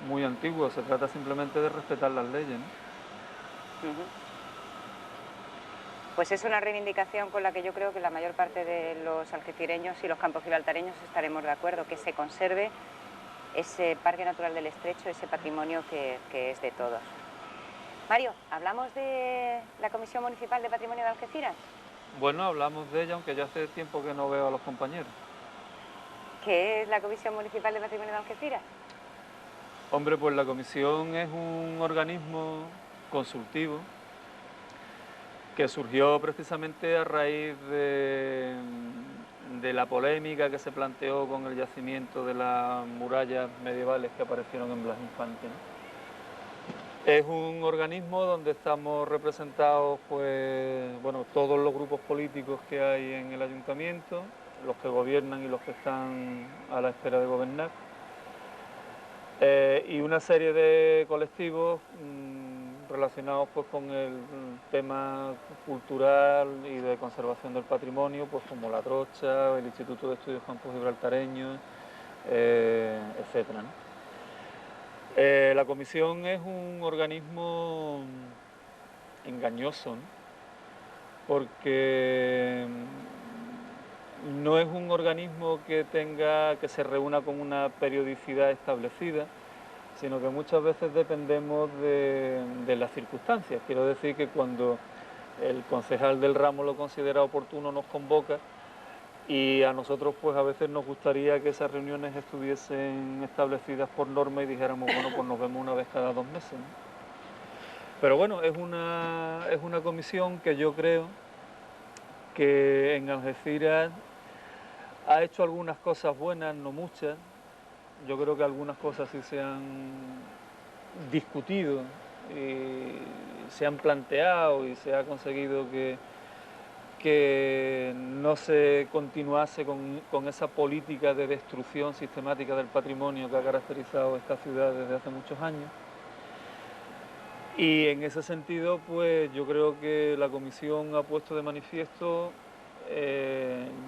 muy antiguo, se trata simplemente de respetar las leyes, ¿no? Pues es una reivindicación con la que yo creo que la mayor parte de los algecireños y los campos gibraltareños estaremos de acuerdo, que se conserve ese Parque Natural del Estrecho, ese patrimonio que es de todos. Mario, ¿hablamos de la Comisión Municipal de Patrimonio de Algeciras? Bueno, hablamos de ella, aunque ya hace tiempo que no veo a los compañeros. ¿Qué es la Comisión Municipal de Patrimonio de Algeciras? Hombre, pues la comisión es un organismo consultivo que surgió precisamente a raíz de la polémica que se planteó con el yacimiento de las murallas medievales que aparecieron en Blas Infante, ¿no? Es un organismo donde estamos representados, pues, bueno, todos los grupos políticos que hay en el ayuntamiento, los que gobiernan y los que están a la espera de gobernar, y una serie de colectivos relacionados pues con el tema cultural y de conservación del patrimonio, pues como La Trocha, el Instituto de Estudios Campos Gibraltareños, etcétera, ¿no? La comisión es un organismo engañoso, ¿no? Porque no es un organismo que se reúna con una periodicidad establecida, sino que muchas veces dependemos de las circunstancias. Quiero decir que cuando el concejal del ramo lo considera oportuno nos convoca Y a nosotros pues a veces nos gustaría que esas reuniones estuviesen establecidas por norma y dijéramos, bueno, pues nos vemos una vez cada 2 meses, ¿no? Pero bueno, es una comisión que yo creo que en Algeciras ha hecho algunas cosas buenas, no muchas. Yo creo que algunas cosas sí se han discutido y se han planteado y se ha conseguido que no se continuase con esa política de destrucción sistemática del patrimonio que ha caracterizado esta ciudad desde hace muchos años. Y en ese sentido, pues yo creo que la comisión ha puesto de manifiesto,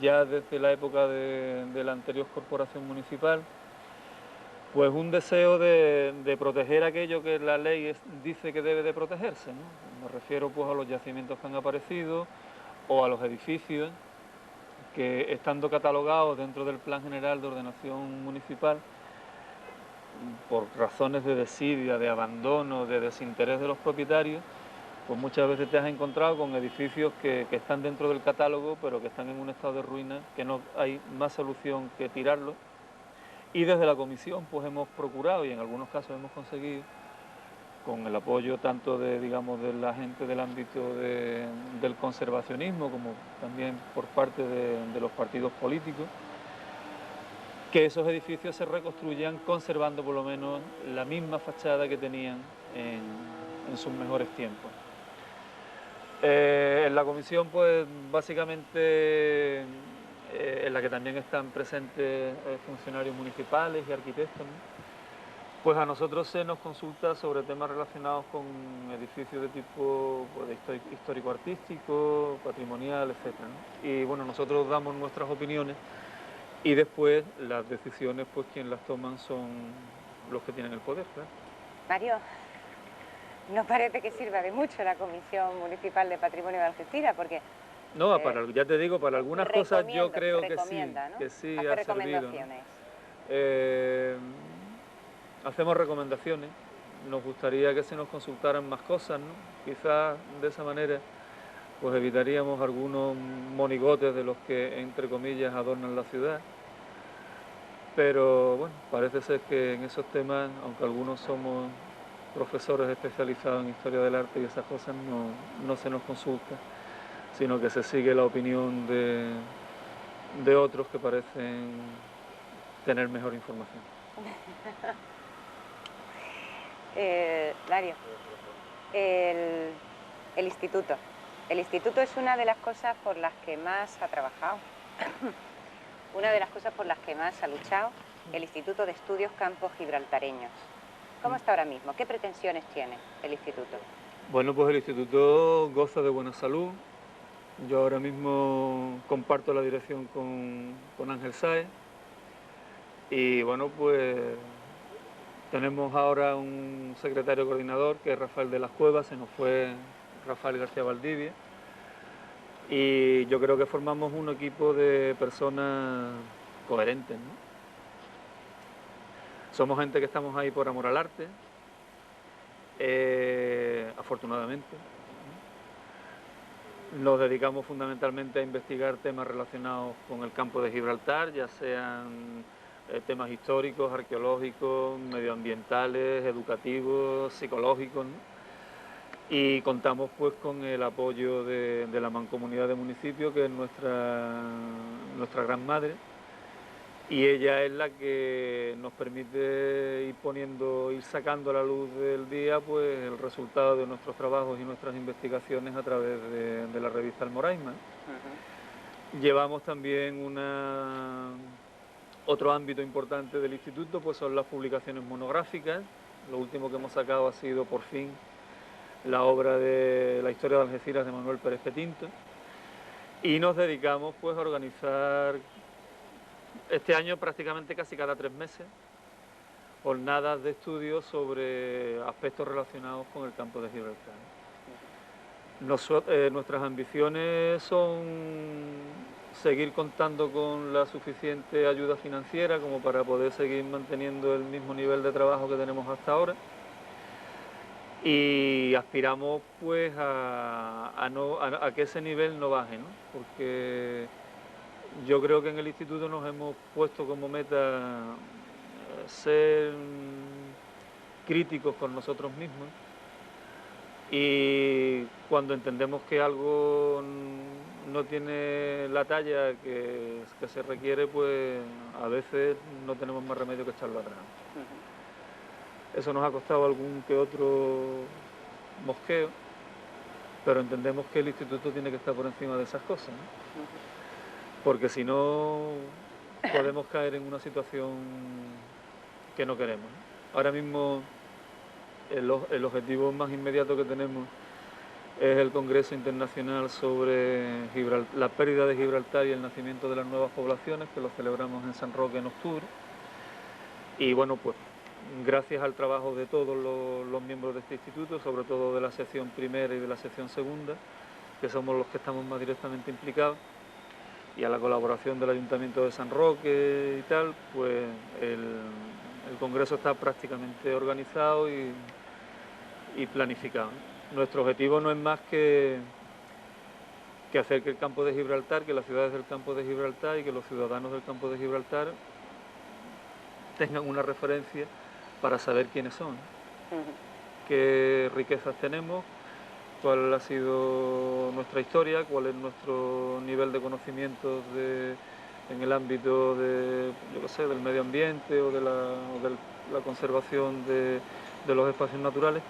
ya desde la época de la anterior corporación municipal, pues un deseo de proteger aquello que la ley dice que debe de protegerse, ¿no? Me refiero pues a los yacimientos que han aparecido o a los edificios que, estando catalogados dentro del Plan General de Ordenación Municipal, por razones de desidia, de abandono, de desinterés de los propietarios, pues muchas veces te has encontrado con edificios que están dentro del catálogo, pero que están en un estado de ruina, que no hay más solución que tirarlos. Y desde la comisión pues hemos procurado, y en algunos casos hemos conseguido, con el apoyo tanto de, digamos, de la gente del ámbito del conservacionismo, como también por parte de los partidos políticos, que esos edificios se reconstruyan conservando por lo menos la misma fachada que tenían en sus mejores tiempos. En la comisión, pues básicamente, en la que también están presentes funcionarios municipales y arquitectos, ¿no? Pues a nosotros se nos consulta sobre temas relacionados con edificios de tipo pues, histórico-artístico, patrimonial, etc., ¿no? Y bueno, nosotros damos nuestras opiniones y después las decisiones, pues quien las toman son los que tienen el poder, claro. Mario, no parece que sirva de mucho la Comisión Municipal de Patrimonio de Algeciras, porque... No, ya te digo, para algunas cosas yo creo ¿no? que sí Hace ha servido, ¿no? recomendaciones. Hacemos recomendaciones, nos gustaría que se nos consultaran más cosas, ¿no? Quizás de esa manera pues evitaríamos algunos monigotes de los que, entre comillas, adornan la ciudad. Pero bueno, parece ser que en esos temas, aunque algunos somos profesores especializados en historia del arte y esas cosas, no se nos consulta, sino que se sigue la opinión de otros que parecen tener mejor información. Dario, el instituto. El instituto es una de las cosas por las que más ha trabajado, una de las cosas por las que más ha luchado, el Instituto de Estudios Campos Gibraltareños. ¿Cómo está ahora mismo? ¿Qué pretensiones tiene el instituto? Bueno, pues el instituto goza de buena salud. Yo ahora mismo comparto la dirección con Ángel Sáez y bueno, pues tenemos ahora un secretario coordinador que es Rafael de las Cuevas, se nos fue Rafael García Valdivia y yo creo que formamos un equipo de personas coherentes, ¿no? Somos gente que estamos ahí por amor al arte, afortunadamente. Nos dedicamos fundamentalmente a investigar temas relacionados con el campo de Gibraltar, ya sean temas históricos, arqueológicos, medioambientales, educativos, psicológicos, ¿no? Y contamos pues con el apoyo de la Mancomunidad de Municipios, que es nuestra gran madre, y ella es la que nos permite ir sacando a la luz del día pues el resultado de nuestros trabajos y nuestras investigaciones a través de la revista Almoraima. Llevamos también otro ámbito importante del instituto, pues son las publicaciones monográficas. Lo último que hemos sacado ha sido por fin la obra de la historia de Algeciras de Manuel Pérez Petinto, y nos dedicamos pues a organizar este año prácticamente casi cada 3 meses jornadas de estudio sobre aspectos relacionados con el campo de Gibraltar. Nuestras ambiciones son seguir contando con la suficiente ayuda financiera como para poder seguir manteniendo el mismo nivel de trabajo que tenemos hasta ahora, y aspiramos pues a que ese nivel no baje, ¿no? Porque yo creo que en el instituto nos hemos puesto como meta ser críticos con nosotros mismos, y cuando entendemos que algo no tiene la talla que se requiere, pues a veces no tenemos más remedio que echarlo atrás. Eso nos ha costado algún que otro mosqueo, pero entendemos que el instituto tiene que estar por encima de esas cosas, ¿no? Porque si no podemos caer en una situación que no queremos, ¿no? Ahora mismo el objetivo más inmediato que tenemos es el Congreso Internacional sobre la pérdida de Gibraltar y el nacimiento de las nuevas poblaciones, que lo celebramos en San Roque en octubre. Y bueno, pues gracias al trabajo de todos los miembros de este instituto, sobre todo de la sección primera y de la sección segunda, que somos los que estamos más directamente implicados, y a la colaboración del Ayuntamiento de San Roque y tal, pues el Congreso está prácticamente organizado y planificado. Nuestro objetivo no es más que hacer que el campo de Gibraltar, que las ciudades del campo de Gibraltar y que los ciudadanos del campo de Gibraltar tengan una referencia para saber quiénes son, qué riquezas tenemos, cuál ha sido nuestra historia, cuál es nuestro nivel de conocimientos en el ámbito de, yo qué sé, del medio ambiente o de la conservación de los espacios naturales.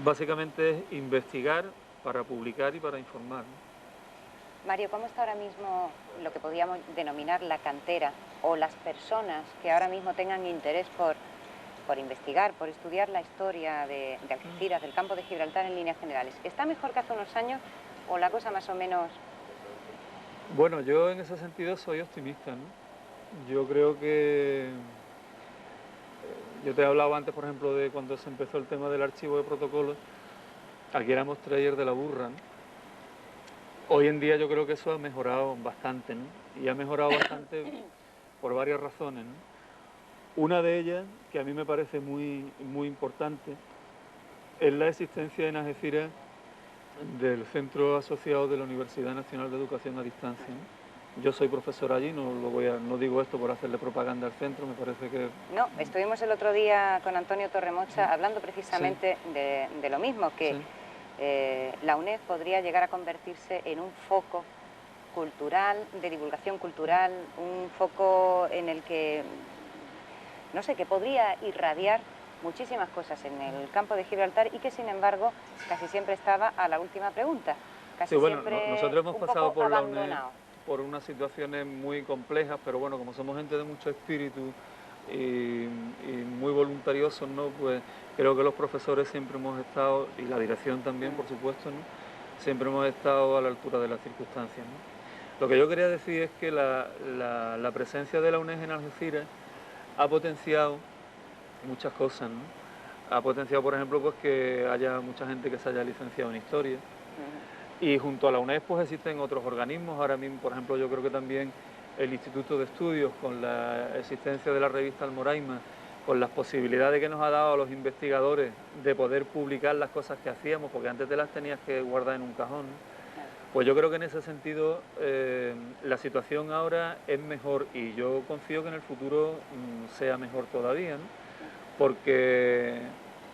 Básicamente es investigar para publicar y para informar, ¿no? Mario, ¿cómo está ahora mismo lo que podríamos denominar la cantera, o las personas que ahora mismo tengan interés por investigar, por estudiar la historia de Algeciras, del campo de Gibraltar en líneas generales? ¿Está mejor que hace unos años o la cosa más o menos...? Bueno, yo en ese sentido soy optimista, ¿no? Yo creo que... Yo te he hablado antes, por ejemplo, de cuando se empezó el tema del archivo de protocolos. Aquí éramos trayer de la burra, ¿no? Hoy en día yo creo que eso ha mejorado bastante, ¿no? Y ha mejorado bastante por varias razones, ¿no? Una de ellas, que a mí me parece muy, muy importante, es la existencia en Algeciras del Centro Asociado de la Universidad Nacional de Educación a Distancia, ¿no? Yo soy profesor allí, no digo esto por hacerle propaganda al centro, me parece que... No, estuvimos el otro día con Antonio Torremocha hablando precisamente de lo mismo, que la UNED podría llegar a convertirse en un foco cultural, de divulgación cultural, un foco en el que, no sé, que podría irradiar muchísimas cosas en el campo de Gibraltar, y que sin embargo casi siempre estaba a la última pregunta. Casi bueno, siempre nosotros hemos pasado por la UNED por unas situaciones muy complejas, pero bueno, como somos gente de mucho espíritu y muy voluntariosos, ¿no? Pues creo que los profesores siempre hemos estado, y la dirección también, por supuesto, ¿no? Siempre hemos estado a la altura de las circunstancias, ¿no? Lo que yo quería decir es que la presencia de la UNED en Algeciras ha potenciado muchas cosas, ¿no? Ha potenciado, por ejemplo, pues que haya mucha gente que se haya licenciado en Historia. Y junto a la UNED pues existen otros organismos. Ahora mismo, por ejemplo, yo creo que también el Instituto de Estudios, con la existencia de la revista Almoraima, con las posibilidades que nos ha dado a los investigadores de poder publicar las cosas que hacíamos, porque antes te las tenías que guardar en un cajón, ¿no? Pues yo creo que en ese sentido la situación ahora es mejor, y yo confío que en el futuro sea mejor todavía, ¿no? Porque,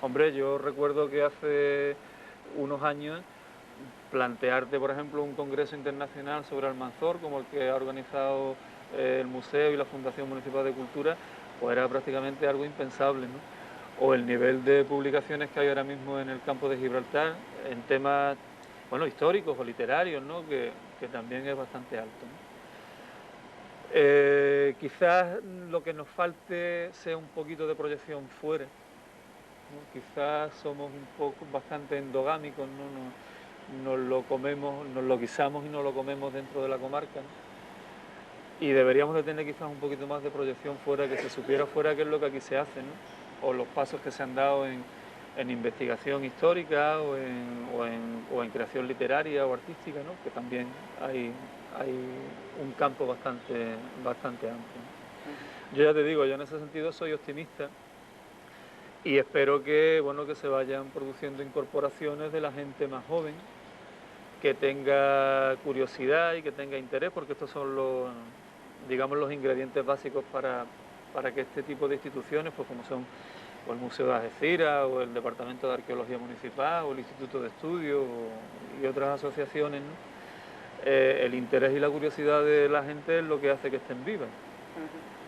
hombre, yo recuerdo que hace unos años plantearte, por ejemplo, un congreso internacional sobre Almanzor, como el que ha organizado el Museo y la Fundación Municipal de Cultura, pues era prácticamente algo impensable, ¿no? O el nivel de publicaciones que hay ahora mismo en el campo de Gibraltar, en temas, bueno, históricos o literarios, ¿no? Que también es bastante alto, ¿no? Quizás lo que nos falte sea un poquito de proyección fuera, ¿no? Quizás somos un poco bastante endogámicos, ¿no? Nos lo comemos, nos lo guisamos y nos lo comemos dentro de la comarca, ¿no? Y deberíamos de tener quizás un poquito más de proyección fuera, que se supiera fuera qué es lo que aquí se hace, ¿no? O los pasos que se han dado en investigación histórica o en creación literaria o artística, ¿no? Que también hay un campo bastante amplio, ¿no? Yo ya te digo, yo en ese sentido soy optimista. Y espero que, bueno, que se vayan produciendo incorporaciones de la gente más joven, que tenga curiosidad y que tenga interés, porque estos son digamos, los ingredientes básicos para que este tipo de instituciones, pues como son o el Museo de Algeciras, o el Departamento de Arqueología Municipal, o el Instituto de Estudios, y otras asociaciones, ¿no? El interés y la curiosidad de la gente es lo que hace que estén vivas.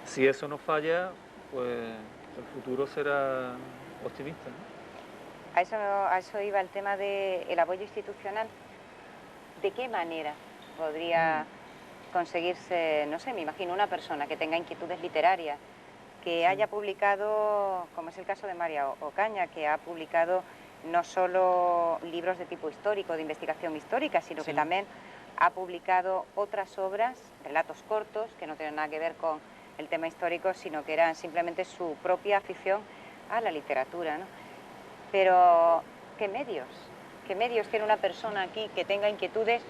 Si eso no falla, pues el futuro será optimista, ¿no? A eso iba el tema del apoyo institucional. ¿De qué manera podría conseguirse, no sé, me imagino una persona que tenga inquietudes literarias, que haya publicado, como es el caso de María Ocaña, que ha publicado no solo libros de tipo histórico, de investigación histórica, sino que también ha publicado otras obras, relatos cortos, que no tienen nada que ver con el tema histórico, sino que eran simplemente su propia afición a la literatura, ¿no? Pero, ¿qué medios? ¿Qué medios tiene una persona aquí que tenga inquietudes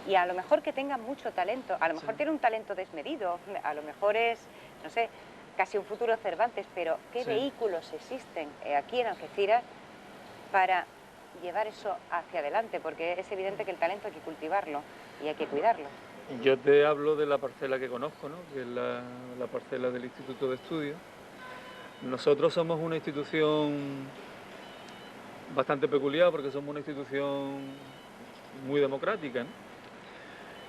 y a lo mejor que tenga mucho talento? A lo mejor tiene un talento desmedido, a lo mejor es, no sé, casi un futuro Cervantes, pero ¿qué vehículos existen aquí en Algeciras para llevar eso hacia adelante? Porque es evidente que el talento hay que cultivarlo y hay que cuidarlo. Yo te hablo de la parcela que conozco, ¿no? Que es la parcela del Instituto de Estudios. Nosotros somos una institución bastante peculiar porque somos una institución muy democrática, ¿no?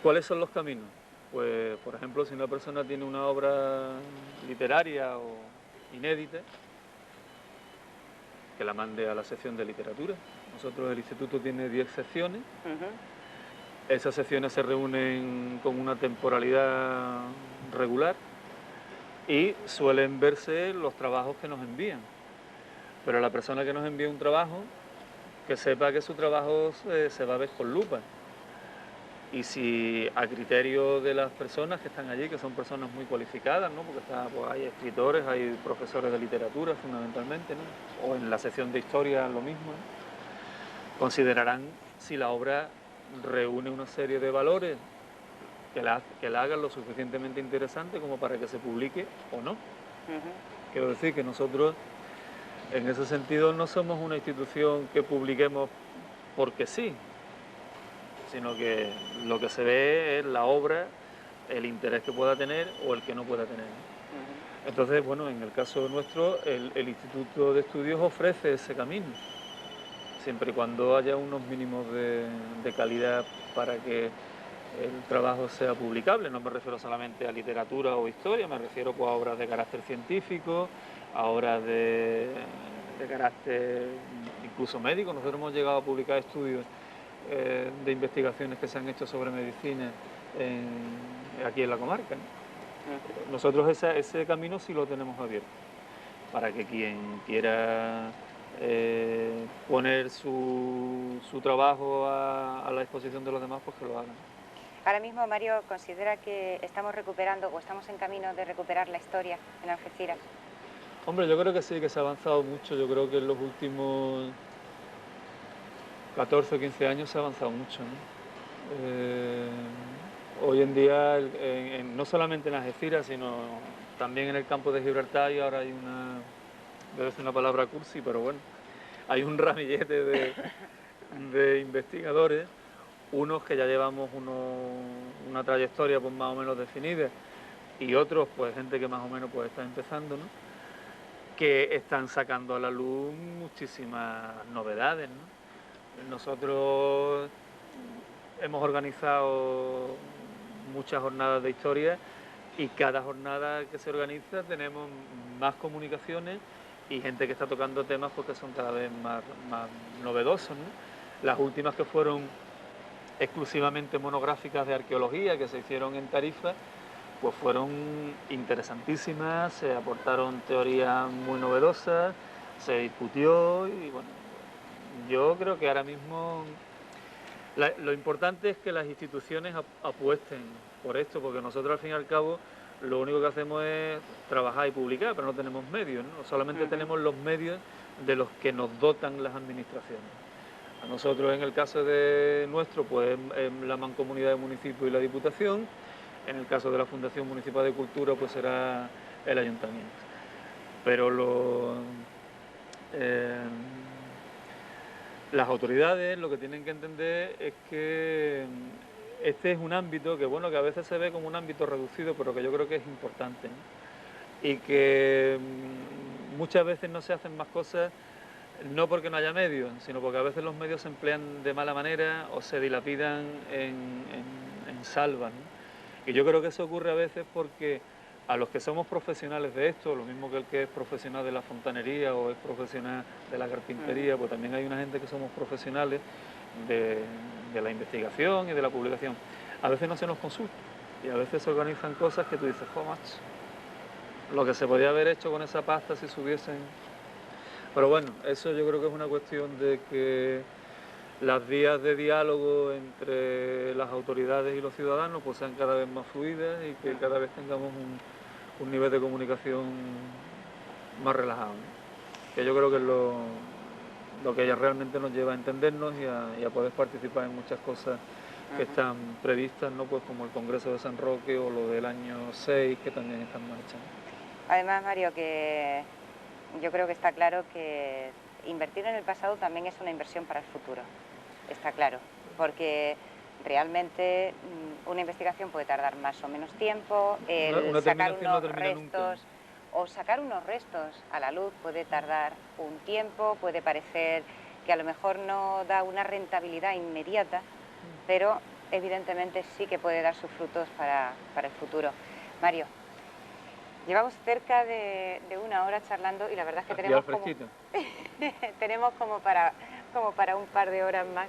¿Cuáles son los caminos? Pues, por ejemplo, si una persona tiene una obra literaria o inédita, que la mande a la sección de literatura. Nosotros, el instituto tiene 10 secciones. Esas secciones se reúnen con una temporalidad regular y suelen verse los trabajos que nos envían. Pero la persona que nos envía un trabajo, que sepa que su trabajo se va a ver con lupa. Y si a criterio de las personas que están allí, que son personas muy cualificadas, ¿no? Porque pues hay escritores, hay profesores de literatura fundamentalmente, ¿no? O en la sección de historia lo mismo, ¿no? Considerarán si la obra reúne una serie de valores que la hagan lo suficientemente interesante como para que se publique o no. Quiero decir que nosotros, en ese sentido, no somos una institución que publiquemos porque sí, sino que lo que se ve es la obra, el interés que pueda tener o el que no pueda tener. Entonces, bueno, en el caso nuestro, el Instituto de Estudios ofrece ese camino, siempre y cuando haya unos mínimos de calidad para que el trabajo sea publicable. No me refiero solamente a literatura o historia, me refiero pues, a obras de carácter científico, a obras de carácter incluso médico. Nosotros hemos llegado a publicar estudios de investigaciones que se han hecho sobre medicina aquí en la comarca, ¿no? Nosotros ese camino sí lo tenemos abierto, para que quien quiera poner su trabajo a la disposición de los demás, pues que lo hagan. Ahora mismo, Mario, ¿considera que estamos recuperando o estamos en camino de recuperar la historia en Algeciras? Hombre, yo creo que sí, que se ha avanzado mucho. Yo creo que en los últimos 14 o 15 años se ha avanzado mucho, ¿no? Hoy en día, no solamente en Algeciras, sino también en el campo de Gibraltar, y ahora hay debe ser una palabra cursi, pero bueno, hay un ramillete de investigadores, unos que ya llevamos una trayectoria pues más o menos definida, y otros, pues gente que más o menos pues está empezando, ¿no? Que están sacando a la luz muchísimas novedades, ¿no? Nosotros hemos organizado muchas jornadas de historia y cada jornada que se organiza tenemos más comunicaciones y gente que está tocando temas porque son cada vez más novedosos, ¿no? Las últimas que fueron exclusivamente monográficas de arqueología que se hicieron en Tarifa, pues fueron interesantísimas, se aportaron teorías muy novedosas, se discutió y bueno, yo creo que ahora mismo lo importante es que las instituciones apuesten por esto, porque nosotros al fin y al cabo lo único que hacemos es trabajar y publicar, pero no tenemos medios, ¿no? Solamente tenemos los medios de los que nos dotan las administraciones. A nosotros, en el caso de nuestro, pues la Mancomunidad de Municipios y la Diputación. En el caso de la Fundación Municipal de Cultura, pues será el Ayuntamiento. Pero las autoridades lo que tienen que entender es que este es un ámbito que, bueno, que a veces se ve como un ámbito reducido, pero que yo creo que es importante, ¿no? Y que muchas veces no se hacen más cosas, no porque no haya medios, sino porque a veces los medios se emplean de mala manera o se dilapidan en salvas, ¿no? Y yo creo que eso ocurre a veces porque a los que somos profesionales de esto, lo mismo que el que es profesional de la fontanería o es profesional de la carpintería, pues también hay una gente que somos profesionales de, de la investigación y de la publicación. A veces no se nos consulta y a veces se organizan cosas que tú dices, jo, macho, lo que se podía haber hecho con esa pasta si se hubiesen... Pero bueno, eso yo creo que es una cuestión de que las vías de diálogo entre las autoridades y los ciudadanos pues sean cada vez más fluidas y que cada vez tengamos un nivel de comunicación más relajado, ¿no? Que yo creo que es lo que realmente nos lleva a entendernos y a poder participar en muchas cosas que están previstas, ¿no? Pues como el Congreso de San Roque o lo del año 6 que también está en marcha, ¿no? Además, Mario, que yo creo que está claro que invertir en el pasado también es una inversión para el futuro, está claro, porque realmente una investigación puede tardar más o menos tiempo, Una sacar terminación no unos termina nunca. restos o sacar unos restos a la luz puede tardar un tiempo, puede parecer que a lo mejor no da una rentabilidad inmediata, pero evidentemente sí que puede dar sus frutos para el futuro. Mario, llevamos cerca de una hora charlando y la verdad es que tenemos como para un par de horas más.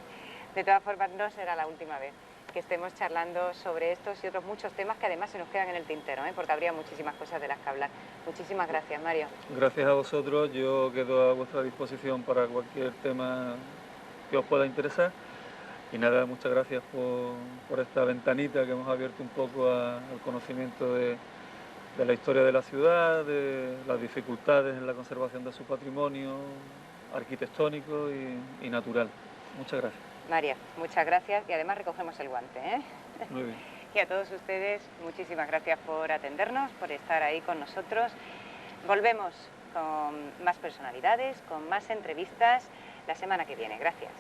De todas formas, no será la última vez que estemos charlando sobre estos y otros muchos temas que además se nos quedan en el tintero, porque habría muchísimas cosas de las que hablar. Muchísimas gracias, Mario. Gracias a vosotros, yo quedo a vuestra disposición para cualquier tema que os pueda interesar. Y nada, muchas gracias por esta ventanita que hemos abierto un poco al conocimiento de la historia de la ciudad, de las dificultades en la conservación de su patrimonio arquitectónico y natural. Muchas gracias. María, muchas gracias y además recogemos el guante, ¿eh? Muy bien. Y a todos ustedes, muchísimas gracias por atendernos, por estar ahí con nosotros. Volvemos con más personalidades, con más entrevistas la semana que viene. Gracias.